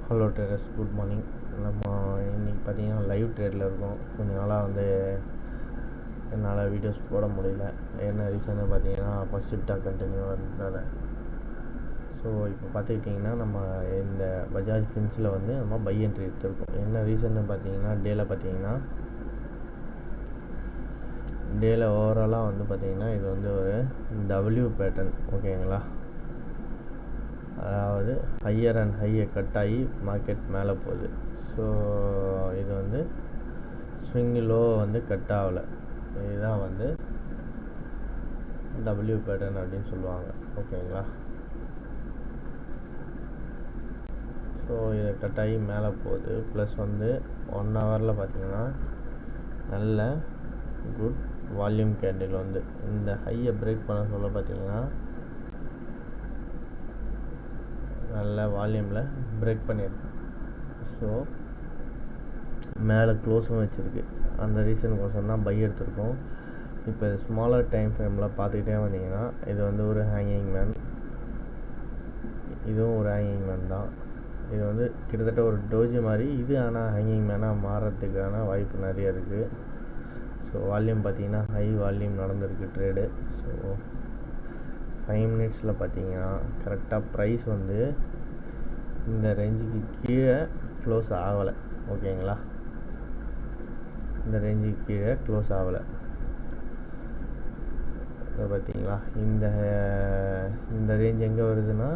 Hello traders, good morning. நம்ம இன்றைக்கி பார்த்திங்கன்னா லைவ் ட்ரேடில் இருக்கோம். கொஞ்சம் நாளாக என்னால் வீடியோஸ் போட முடியல. என்ன ரீசன்னு பார்த்தீங்கன்னா ஃபஸ்ட் ஷிஃப்டாக கண்டினியூவாக இருந்ததால். ஸோ இப்போ பார்த்துக்கிட்டிங்கன்னா நம்ம இந்த பஜாஜ் ஃபின்ஸில் நம்ம பை என்ட்ரி எடுத்துருக்கோம். என்ன ரீசன்னு பார்த்தீங்கன்னா டேயில் ஓவராலாக பார்த்திங்கன்னா இது ஒரு டபிள்யூ பேட்டர்ன், ஓகேங்களா. அதாவது ஹையர் அண்ட் ஹையை கட் ஆகி மார்க்கெட் மேலே போகுது. ஸோ இது ஸ்விங் லோ கட் ஆகலை. இதுதான் டபிள்யூ பேட்டர்ன் அப்படின்னு சொல்லுவாங்க, ஓகேங்களா. ஸோ இதை கட் ஆகி மேலே போகுது. ப்ளஸ் 1 ஹவரில் பார்த்திங்கன்னா நல்ல குட் வால்யூம் கேண்டில் இந்த ஹையை பிரேக் பண்ண சொல்ல பார்த்திங்கன்னா நல்ல வால்யூமில் பிரேக் பண்ணியிருக்கு. ஸோ மேலே க்ளோஸும் வச்சுருக்கு. அந்த ரீசனுக்கோசம் தான் பை எடுத்திருக்கோம். இப்போ ஸ்மாலர் டைம் ஃப்ரேமில் பார்த்துக்கிட்டே வந்தீங்கன்னா இது ஒரு ஹேங்கிங் மேன், இதுவும் ஒரு ஹேங்கிங் மேன் தான். இது கிட்டத்தட்ட ஒரு டோஜி மாதிரி. இது ஆனால் ஹேங்கிங் மேனாக மாறுறதுக்கான வாய்ப்பு நிறைய இருக்குது. ஸோ வால்யூம் பார்த்திங்கன்னா ஹை வால்யூம் நடந்திருக்கு ட்ரேடு. ஸோ 5 மினிட்ஸில் பார்த்தீங்கன்னா கரெக்டாக ப்ரைஸ் இந்த ரேஞ்சுக்கு கீழே க்ளோஸ் ஆகலை, ஓகேங்களா. இந்த ரேஞ்சுக்கு கீழே க்ளோஸ் ஆகலை. இதை பார்த்தீங்களா, இந்த ரேஞ்ச் எங்கே வருதுன்னா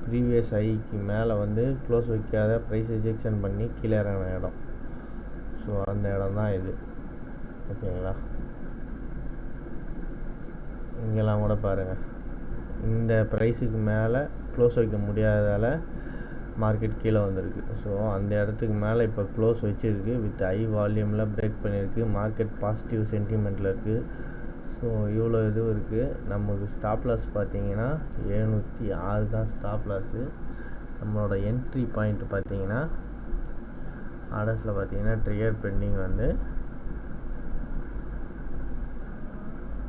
ப்ரீவியஸ் ஹைக்கு மேலே க்ளோஸ் வைக்காத ப்ரைஸ் ரிஜெக்ஷன் பண்ணி கீழே இறங்கின இடம். ஸோ அந்த இடம் தான் இது, ஓகேங்களா. இங்கெல்லாம் கூட பாருங்கள், இந்த ப்ரைஸுக்கு மேலே க்ளோஸ் வைக்க முடியாததால் மார்க்கெட் கீழே வந்திருக்கு. ஸோ அந்த இடத்துக்கு மேலே இப்போ க்ளோஸ் வச்சுருக்கு. வித் ஹை வால்யூமில் பிரேக் பண்ணியிருக்கு. மார்க்கெட் பாசிட்டிவ் சென்டிமெண்ட்டில் இருக்குது. ஸோ இவ்வளோ இதுவும் இருக்குது. நமக்கு ஸ்டாப் லாஸ் பார்த்தீங்கன்னா 706 தான் ஸ்டாப் லாஸு. நம்மளோட என்ட்ரி பாயிண்ட் பார்த்தீங்கன்னா ஆர்டர்ஸில் பார்த்தீங்கன்னா ட்ரிகர் பெண்டிங்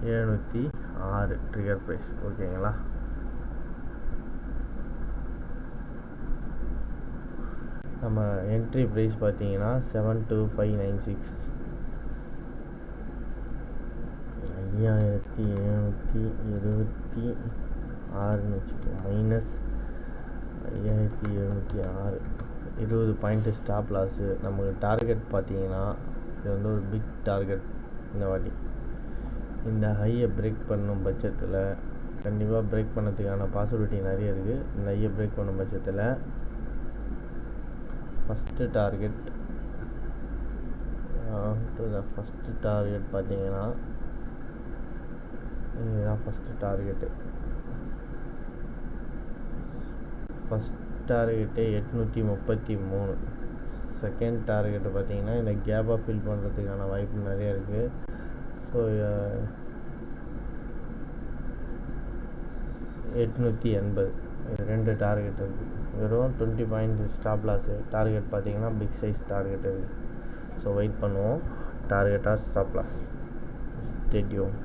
706 ட்ரிகர் ப்ரைஸ், ஓகேங்களா. நம்ம என்ட்ரி ப்ரைஸ் பார்த்தீங்கன்னா 72596, 5726 வச்சுக்கோம். Minus 5706, 20 point stop loss. நமக்கு டார்கெட் பார்த்தீங்கன்னா இது ஒரு பிக் டார்கெட். இந்த வாட்டி இந்த ஹையை பிரேக் பண்ணும் பட்சத்தில் கண்டிப்பாக பிரேக் பண்ணதுக்கான பாசிபிலிட்டி நிறைய இருக்குது. இந்த ஹையை பிரேக் பண்ணும் பட்சத்தில் ஃபஸ்ட்டு டார்கெட் பார்த்தீங்கன்னா இதுதான் first target. First target 833. Second target பார்த்தீங்கன்னா இந்த கேப்பை ஃபில் பண்ணுறதுக்கான வாய்ப்பு நிறைய இருக்குது. ஸோ 880, இது 2 டார்கெட் இருக்குது. வெறும் 20 பாயிண்ட் ஸ்டாப் லாஸு. டார்கெட் பார்த்தீங்கன்னா பிக் சைஸ் டார்கெட் இருக்குது. ஸோ வெயிட் பண்ணுவோம். டார்கெட்டாக ஸ்டாப் லாஸ். Stay tune.